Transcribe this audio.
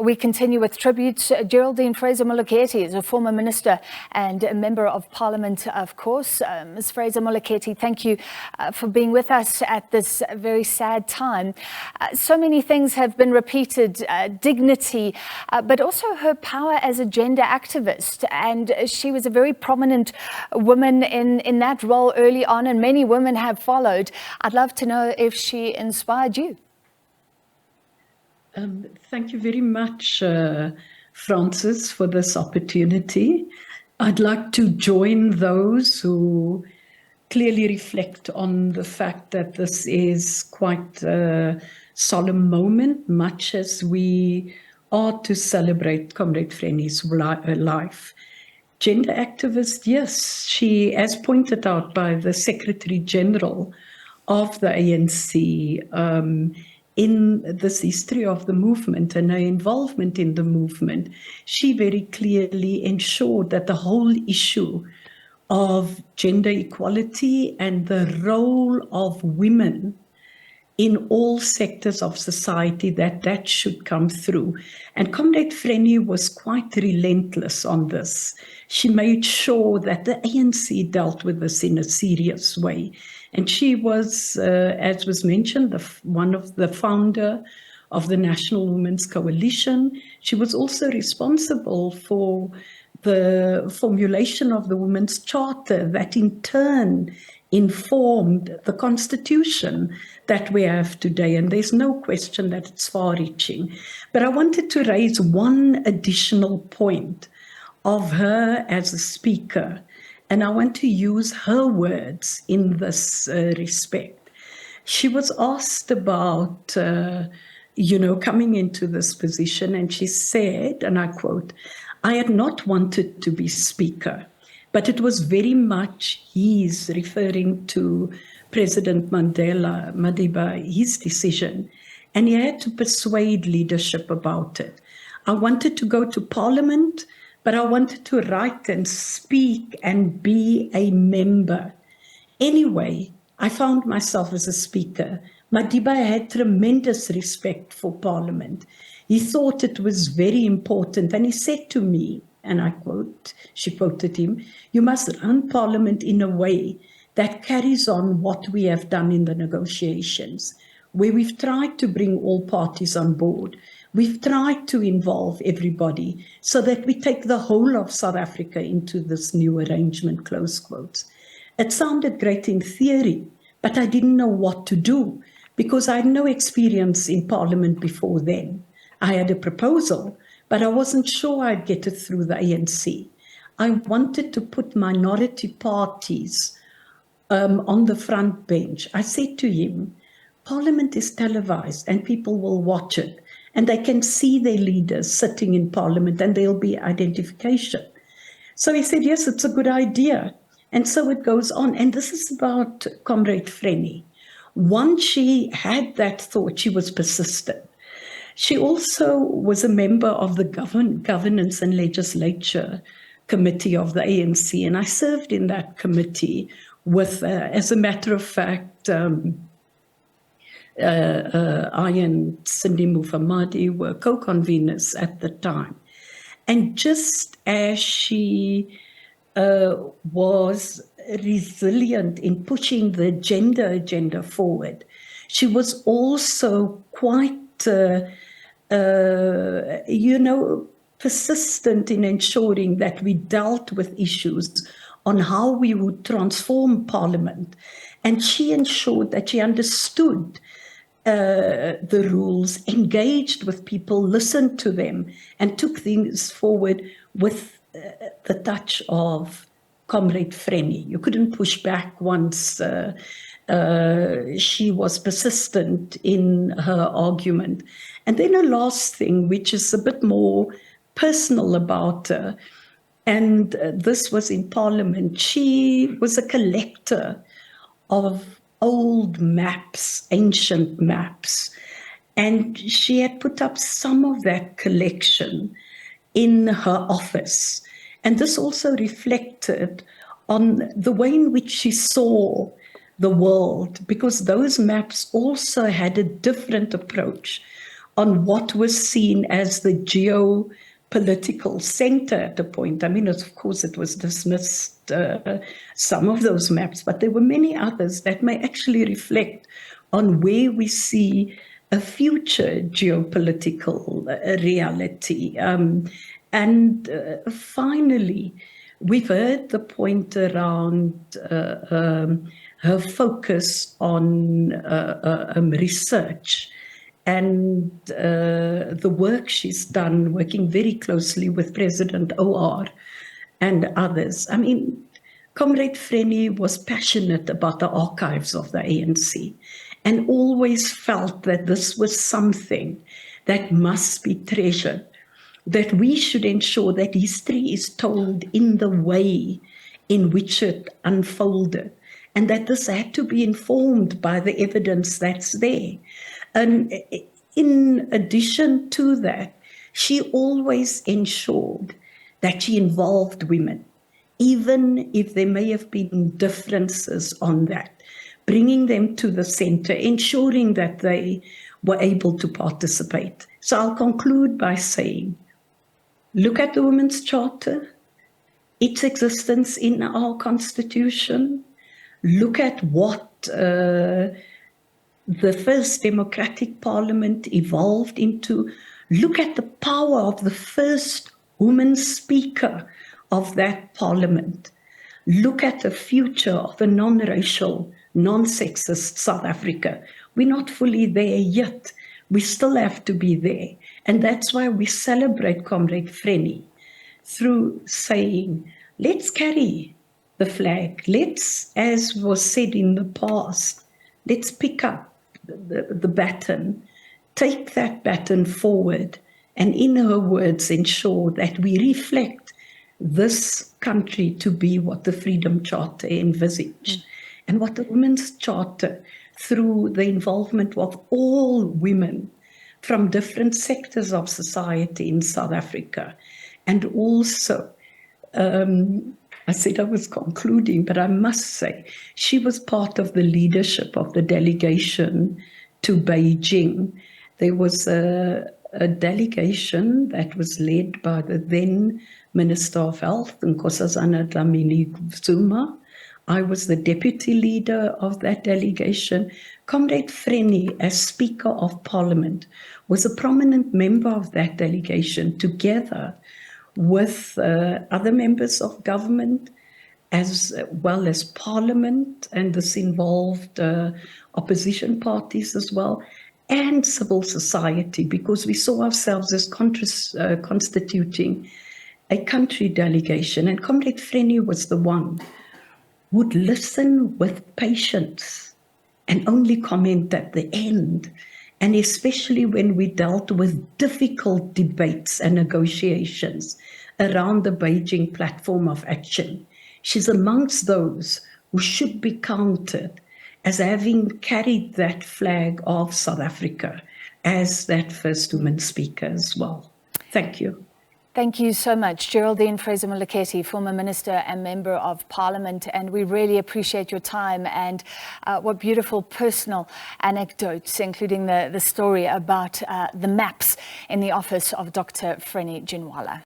We continue with tribute. Geraldine Fraser-Moleketi is a former minister and a member of parliament, of course. Ms. Fraser-Moleketi, thank you for being with us at this very sad time. So many things have been repeated, dignity, but also her power as a gender activist. And she was a very prominent woman in that role early on, and many women have followed. I'd love to know if she inspired you. Thank you very much, Francis, for this opportunity. I'd like to join those who clearly reflect on the fact that this is quite a solemn moment, much as we are to celebrate Comrade Frene's life. Gender activist, yes, she, as pointed out by the Secretary General of the ANC, in this history of the movement and her involvement in the movement, she very clearly ensured that the whole issue of gender equality and the role of women in all sectors of society, that should come through. And Comrade Frene was quite relentless on this. She made sure that the ANC dealt with this in a serious way. And she was, as was mentioned, one of the founder of the National Women's Coalition. She was also responsible for the formulation of the Women's Charter that in turn informed the Constitution that we have today. And there's no question that it's far-reaching. But I wanted to raise one additional point of her as a speaker. And I want to use her words in this respect. She was asked about, coming into this position, and she said, and I quote, "I had not wanted to be speaker, but it was very much his," referring to President Madiba, his decision, and he had to persuade leadership about it. "I wanted to go to Parliament, but I wanted to write and speak and be a member. Anyway, I found myself as a speaker. Madiba had tremendous respect for Parliament. He thought it was very important, and he said to me," and I quote, she quoted him, "You must run Parliament in a way that carries on what we have done in the negotiations, where we've tried to bring all parties on board. We've tried to involve everybody so that we take the whole of South Africa into this new arrangement," close quotes. It sounded great in theory, but I didn't know what to do because I had no experience in Parliament before then. I had a proposal, but I wasn't sure I'd get it through the ANC. I wanted to put minority parties on the front bench. I said to him, Parliament is televised and people will watch it. And they can see their leaders sitting in Parliament and there'll be identification. So he said, yes, it's a good idea. And so it goes on. And this is about Comrade Frene. Once she had that thought, she was persistent. She also was a member of the Governance and Legislature Committee of the ANC. And I served in that committee with, as a matter of fact, I and Cindy Mufamadi were co-conveners at the time. And just as she was resilient in pushing the gender agenda forward, she was also quite, persistent in ensuring that we dealt with issues on how we would transform Parliament. And she ensured that she understood the rules, engaged with people, listened to them, and took things forward with the touch of Comrade Frene. You couldn't push back once she was persistent in her argument. And then a last thing, which is a bit more personal about her, and this was in Parliament. She was a collector of old maps, ancient maps. And she had put up some of that collection in her office. And this also reflected on the way in which she saw the world, because those maps also had a different approach on what was seen as the geopolitical center at the point. I mean, of course, it was dismissed, some of those maps, but there were many others that may actually reflect on where we see a future geopolitical reality. Finally, we've heard the point around her focus on research and the work she's done, working very closely with President OR and others. I mean, Comrade Frene was passionate about the archives of the ANC and always felt that this was something that must be treasured, that we should ensure that history is told in the way in which it unfolded, and that this had to be informed by the evidence that's there. And in addition to that, she always ensured that she involved women, even if there may have been differences on that, bringing them to the center, ensuring that they were able to participate. So I'll conclude by saying, look at the Women's Charter, its existence in our Constitution. Look at what the first democratic parliament evolved into. Look at the power of the first woman speaker of that parliament. Look at the future of a non-racial, non-sexist South Africa. We're not fully there yet. We still have to be there. And that's why we celebrate Comrade Frene through saying, let's carry the flag. Let's, as was said in the past, let's pick up the baton, take that baton forward, and in her words, ensure that we reflect this country to be what the Freedom Charter envisaged. And what the Women's Charter, through the involvement of all women from different sectors of society in South Africa, and also, I said I was concluding, but I must say, she was part of the leadership of the delegation to Beijing. There was a delegation that was led by the then Minister of Health, Nkosazana Dlamini-Zuma. I was the deputy leader of that delegation. Comrade Frene, as Speaker of Parliament, was a prominent member of that delegation, together with other members of government, as well as Parliament, and this involved opposition parties as well, and civil society, because we saw ourselves as constituting a country delegation. And Comrade Frene was the one who would listen with patience and only comment at the end, and especially when we dealt with difficult debates and negotiations around the Beijing platform of action. She's amongst those who should be counted as having carried that flag of South Africa as that first woman speaker as well. Thank you. Thank you so much, Geraldine Fraser-Moleketi, former Minister and Member of Parliament, and we really appreciate your time and what beautiful personal anecdotes, including the story about the maps in the office of Dr. Frene Ginwala.